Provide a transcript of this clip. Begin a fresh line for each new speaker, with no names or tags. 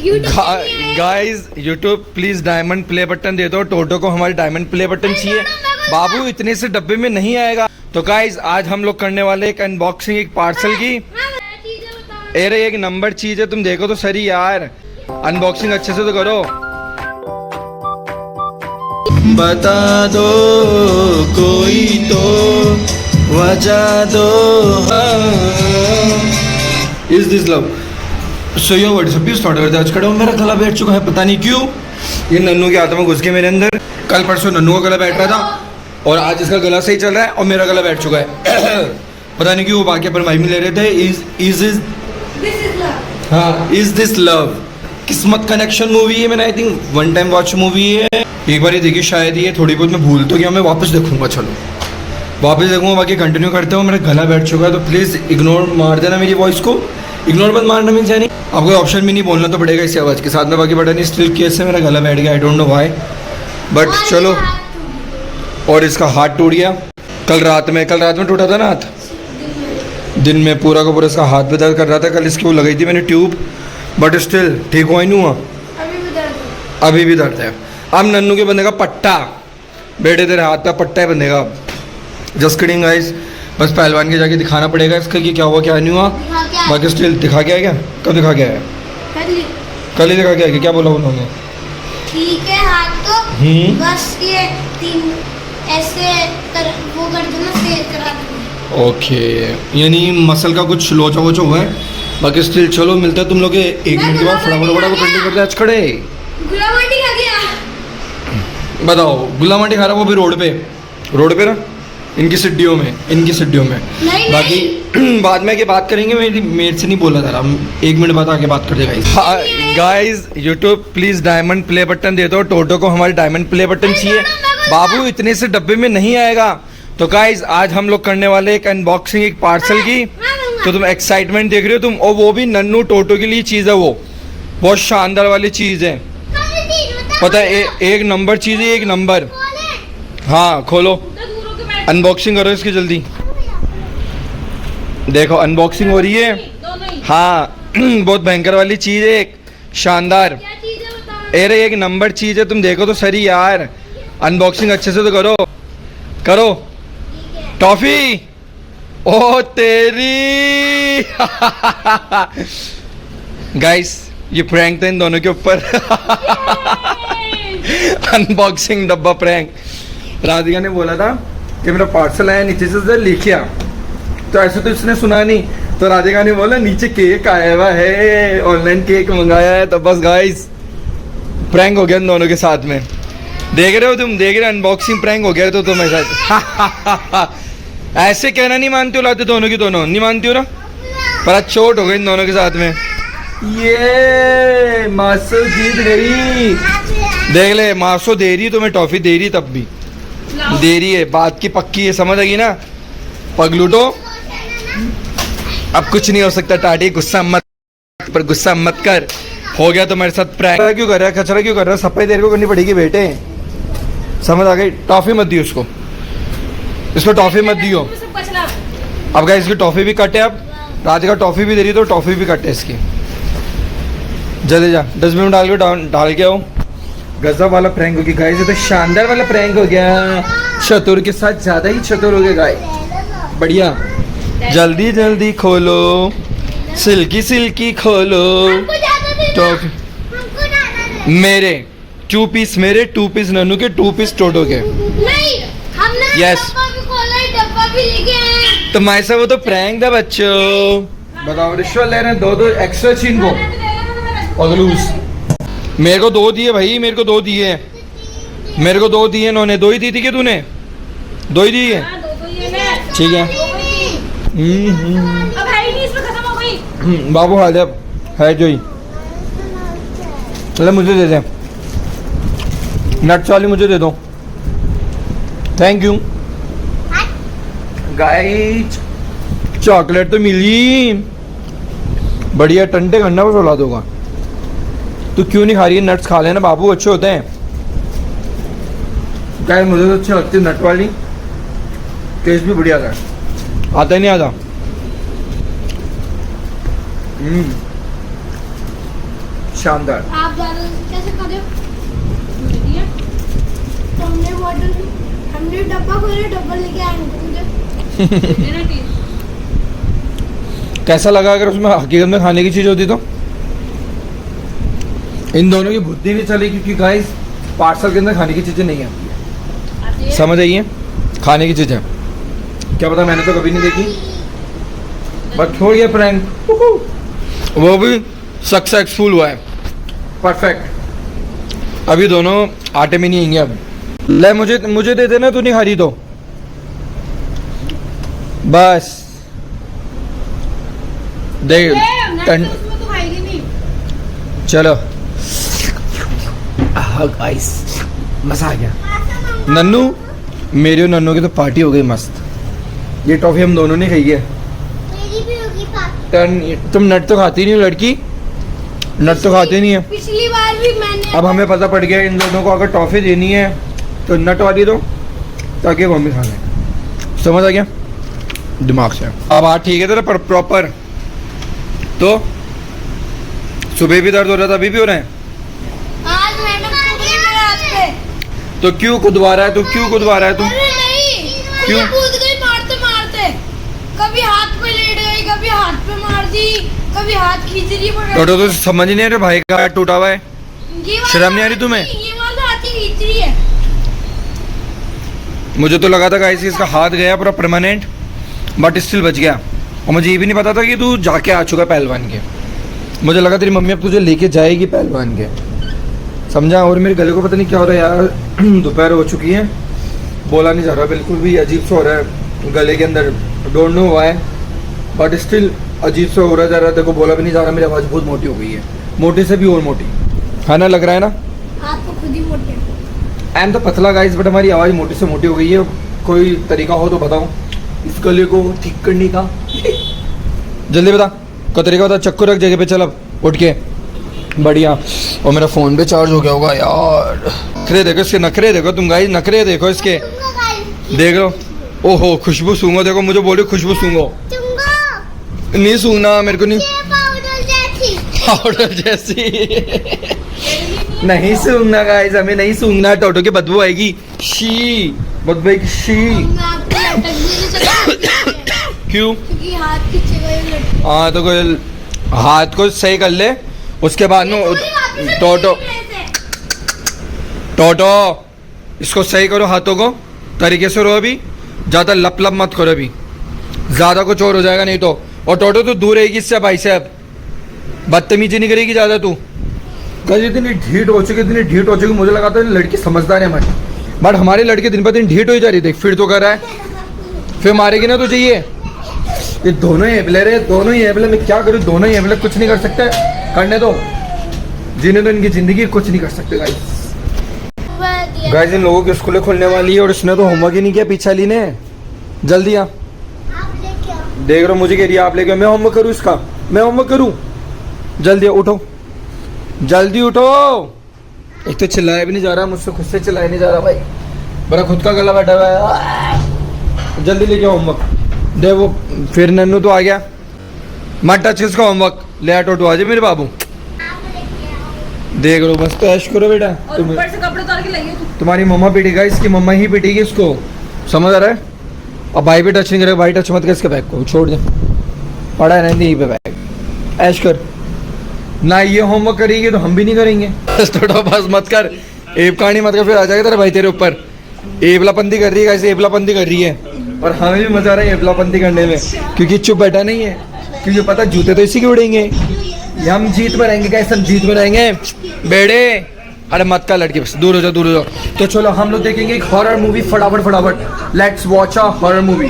Guys YouTube please diamond play button दे दो, टोटो को हमारी डायमंड प्ले बटन चाहिए। बाबू इतने से डब्बे में नहीं आएगा। तो गाइस आज हम लोग करने वाले एक अनबॉक्सिंग एक पार्सल की। अरे एक नंबर चीज है, तुम देखो तो सही यार, अनबॉक्सिंग अच्छे से तो करो। बता दो कोई तो वजह दो। Is this love? So yo WhatsApp भी स्टार्ट करते हैं। आज खड़े हो, मेरा गला बैठ चुका है, पता नहीं क्यों। ये नन्नू की आत्मा घुस के मेरे अंदर। कल परसों नन्नू का गला बैठ रहा था और आज इसका गला सही चल रहा है और मेरा गला बैठ चुका है। पता नहीं क्यों। वो बाकी अपन भाई में ले रहे थे। Is this love? किस्मत कनेक्शन मूवी है, मैंने I think one time watch movie है। एक बार ही देखी शायद, ये थोड़ी बहुत मैं भूल तो गया, मैं वापस देखूंगा। चलो वापस देखूंगा, बाकी कंटिन्यू करते हो। मेरा गला बैठ चुका है तो प्लीज़ इग्नोर मार देना मेरी वॉइस को। इग्नोर मत मारना मीन्स यानी आपको ऑप्शन भी नहीं बोलना तो पड़ेगा इसी आवाज़ के साथ में। बाकी बता नहीं स्टिल केस से मेरा गला बैठ गया, I don't know why but चलो। और इसका हाथ टूट गया कल रात में टूटा था ना हाथ। दिन में पूरा का पूरा इसका हाथ पे दर्द कर रहा था। कल इसकी वो लगाई थी मैंने ट्यूब, बट स्टिल ठीक हुआ ही नहीं हुआ, अभी भी दर्द है। अब नन्नू के बंदे का पट्टा, बेटे तेरे हाथ का पट्टा है बंदे का। जस्ट किडिंग गाइस, बस पहलवान के जाके दिखाना पड़ेगा इसका कि क्या हुआ क्या नहीं हुआ। बाकी स्टिल दिखा के आया क्या? कब दिखा के आया? कल ही दिखा के आया। क्या बोला उन्होंने?
ठीक है हाथ तो बस ये तीन ऐसे वो कर देना, सेट करा देना।
ओके, यानी मसल का कुछ लोचा वोचा हुआ है। बाकी स्टिल चलो मिलता है तुम लोग 1 मिनट के बाद। फटाफट को कंटिन्यू करते हैं। आज खड़े
गुलाम आंटी खा गया।
बताओ, गुलाम आंटी खा रहा वो भी रोड पे ना, इनकी सिड्डियों में। बाकी बाद में आके बात करेंगे। मेरे से नहीं बोला था, हम 1 मिनट बाद आके बात कर देगा। Guys YouTube please diamond play button दे दो, टोटो को हमारी डायमंड प्ले बटन चाहिए। बाबू इतने से डब्बे में नहीं आएगा। तो गाइस आज हम लोग करने वाले एक अनबॉक्सिंग एक पार्सल की। तो तुम एक्साइटमेंट देख रहे हो तुम, और वो भी नन्नू टोटो के लिए चीज़ है। वो बहुत शानदार वाली चीज़ है, पता है, एक नंबर चीज़ है, एक नंबर। हाँ खोलो, अनबॉक्सिंग करो इसकी जल्दी। देखो अनबॉक्सिंग हो रही है। हाँ बहुत भयंकर वाली चीज़ है, एक शानदार। अरे एक नंबर चीज़ है, तुम देखो तो सही यार, अनबॉक्सिंग अच्छे से तो करो। टॉफी ओ तेरी। गाइस ये प्रैंक था इन दोनों के ऊपर। अनबॉक्सिंग डब्बा प्रैंक। राधिका ने बोला था कि मेरा पार्सल आया, नीचे से लेके आ। तो ऐसे तो इसने सुना नहीं, तो राधिका ने बोला नीचे केक आया हुआ है, ऑनलाइन केक मंगाया है। तो बस गाइस प्रैंक हो गया इन दोनों के साथ में। देख रहे हो तुम, अनबॉक्सिंग प्रैंक हो गया। तो तुम ऐसा ऐसे कहना नहीं मानती हो, लाते दोनों की दोनों नहीं मानती हो ना, पर आज चोट हो गई इन दोनों के साथ में। ये मासो जीत गई। देख ले, मासो दे रही तुम्हें टॉफी, दे रही तब भी दे रही है, बात की पक्की है, समझ आएगी ना पगलूटो। अब कुछ नहीं हो सकता टाटी, गुस्सा मत कर। हो गया तुम्हारे साथ प्रैंक। क्यों कर रहा है, कचरा क्यों कर रहा है? सफाई देर को करनी पड़ेगी बेटे, समझ आ गई। टॉफी मत दियो इसको टॉफी मत दियो। अब गाइस इसकी टॉफी भी कटे। अब राधिका टॉफी भी दे रही तो टॉफी भी कटे इसकी। जल्दी जा डस्टबिन में डाल के आओ। गजब वाला प्रैंक हो गया गाइस, ये तो शानदार वाला प्रैंक हो गया। चतुर के साथ ज्यादा ही चतुर हो गया गाइस, बढ़िया। जल्दी खोलो, सिल्की खोलो टॉफी। मेरे 2 पीस, मेरे 2 पीस नन्नू के, 2 पीस टोटो के। यस
डब्बा भी लेके आए।
तो माय साहब वो तो प्रैंक था बच्चों। बताओ रिश्वत ले रहे हैं, 2 एक्स्ट्रा चीन को पगलूस। मेरे को 2 दिए भाई, मेरे को 2 दिए इन्होंने। 2 ही दी थी कि तूने? 2 ही दी है, ठीक है। बाबू हाल है जो ही। चलो मुझे दे दे, नट्स वाली मुझे दे दो, थैंक यू। गाइस चॉकलेट तो मिली, बढ़िया। टंटे घंटा पर औलाद होगा। तू क्यों नहीं खा रही है? नट्स खा लेना बाबू, अच्छे होते हैं। गाइस मुझे तो अच्छी लगती है नट वाली, टेस्ट भी बढ़िया था। आता ही नहीं आता। शानदार।
आप ज्यादा कैसे कर रहे हो? तो हमने डब्बा खोले, डब्बा लेके आएंगे।
कैसा लगा अगर उसमें हकीकत में खाने की चीज होती तो? इन दोनों की बुद्धि भी चली, क्योंकि गाइस पार्सल के अंदर खाने की चीजें नहीं आती है, समझ आइए, खाने की चीजें क्या पता, मैंने तो कभी नहीं देखी। बट छोड़ ये प्रैंक, वो भी सक्सेसफुल हुआ है, परफेक्ट। अभी दोनों आटे में नहीं आएंगे। अब ले, मुझे दे देना, तू नहीं खा रही तो बस देख। चलो गाइस, मजा आ गया। नन्नू, मेरी और नन्नू की तो पार्टी हो गई मस्त। ये टॉफी हम दोनों ने खाई है।
मेरी भी होगी पार्टी।
तुम नट तो खाती नहीं हो लड़की, नट तो खाती नहीं है।
पिछली बार भी मैंने। अब
हमें पता पड़ गया इन दोनों को अगर टॉफी देनी है तो नट वाली दो, ताकि मम्मी खा लें। समझ आ गया दिमाग से? अब हाँ ठीक है तेरा प्रॉपर। तो सुबह भी दर्द हो रहा था, अभी भी हो रहा है?
आज मैंने
तो क्यों कुदवा रहा है तू? क्यों कुदवा रहा है तू?
अरे नहीं,
क्यों?
कूद गई मारते मारते, कभी हाथ पे लेट गई, कभी हाथ पे मार दी, कभी हाथ खींच रही पकड़।
तो समझ नहीं आ रहा, भाई का हाथ टूटा हुआ है, शर्म नहीं आ रही तुम्हें?
ये वाला हाथ ही खींच रही है।
मुझे तो लगा था गाइस इसका हाथ गया पूरा परमानेंट, बट स्टिल बच गया। और मुझे ये भी नहीं पता था कि तू जाके आ चुका पहलवान के। मुझे लगा तेरी मम्मी अब तुझे लेके जाएगी पहलवान के, समझा? और मेरे गले को पता नहीं क्या हो रहा है यार, दोपहर हो चुकी है, बोला नहीं जा रहा, बिल्कुल भी अजीब सा हो रहा है गले के अंदर, don't know why, but still अजीब सा हो रहा जा रहा है। देखो बोला भी नहीं जा रहा, मेरी आवाज़ बहुत मोटी हो गई है, मोटी से भी और मोटी है ना, लग रहा है ना?
आप तो खुद ही मोटे।
आई एम तो पतला गाइस, बट हमारी आवाज़ मोटी से मोटी हो गई है। कोई तरीका हो तो बताओ इस गले को ठीक करने का, जल्दी बता, कोई तरीका बता। चक्कू रख जगह पे, चल अब उठ के, बढ़िया। और मेरा फ़ोन भी चार्ज हो गया होगा यार। नखरे देखो इसके, नखरे देखो तुम गाइस, नखरे देखो इसके, देख लो। ओहो खुशबू सूंघो, देखो मुझे बोलो खुशबू सूंघो। नहीं सूंघना मेरे को, नहीं पाउडर जैसी नहीं सूंघना गाइस, हमें नहीं सूंघना, टोटो की बदबू आएगी, शी बदबू आएगी, शी। क्यों?
क्योंकि हाथ खींचे गए।
हाँ तो कोई हाथ को सही कर ले, उसके बाद में टोटो इसको सही करो, हाथों को तरीके से रहो, अभी ज़्यादा लप लप मत करो, अभी ज़्यादा कुछ और हो जाएगा नहीं तो। और टोटो तो दूर रहेगी इससे भाई से, अब बदतमीजी नहीं करेगी ज़्यादा तू। कल इतनी ढीठ हो चुकी, मुझे लगा था लड़की समझदार है हमारी, बट हमारी लड़की दिन पर दिन ढीठ हो ही जा रही। देख फिर तो कर रहा है, फिर मारेगी ना तुझे। ये दोनों ही एबलर है, दोनों ही एबलर। मैं क्या करूँ, दोनों ही एबलर, कुछ नहीं कर सकते, करने दो, जीने दो इनकी ज़िंदगी, कुछ नहीं कर सकते गाइस। इन लोगों की स्कूलें खुलने वाली है और इसने तो होमवर्क ही नहीं किया पीछे वाली ने। जल्दी आ, देख रहा मुझे कह रही है आप लेके, मैं होमवर्क करूँ इसका, मैं होमवर्क करूँ? जल्दी उठो, जल्दी उठो। एक तो चिल्लाया भी नहीं जा रहा मुझसे, खुद से चिल्लाया नहीं जा रहा भाई, बड़ा खुद का गला बैठा हुआ है। जल्दी लेके होमवर्क दे। वो फिर नन्नू तो आ गया, मत टच किसका होमवर्क, ले टोटो आ जाए मेरे बाबू। देख लो बस, तो ऐश करो बेटा। ऊपर से कपड़े उतार के लाइए। तुम्हारी मम्मा पिटेगा, इसकी मम्मा ही पिटेगी इसको, समझ आ रहा है? अब भाई भी टच नहीं करेगा, भाई टच मत कर इसके बैग को, छोड़ दे, पड़ा है नहीं पे बैग, ऐश कर ना। ये होमवर्क करेगी तो हम भी नहीं करेंगे। थोड़ा बस मत कर, एब कहानी मत कर, फिर आ जाएगा तेरा भाई तेरे ऊपर। एबलापंती कर रही है, ऐसे एबलापंती कर रही है, और हमें भी मजा आ रहा है एबलापंती करने में, क्योंकि चुप बैठा नहीं है, क्योंकि पता जूते तो इसी के उड़ेंगे। हम जीत में रहेंगे गाइस, हम जीत में रहेंगे बेड़े। अरे मत का लड़की, बस दूर हो जाओ, दूर हो जाओ। तो चलो हम लोग देखेंगे एक हॉरर मूवी, फटाफट फटाफट, let's watch a horror movie.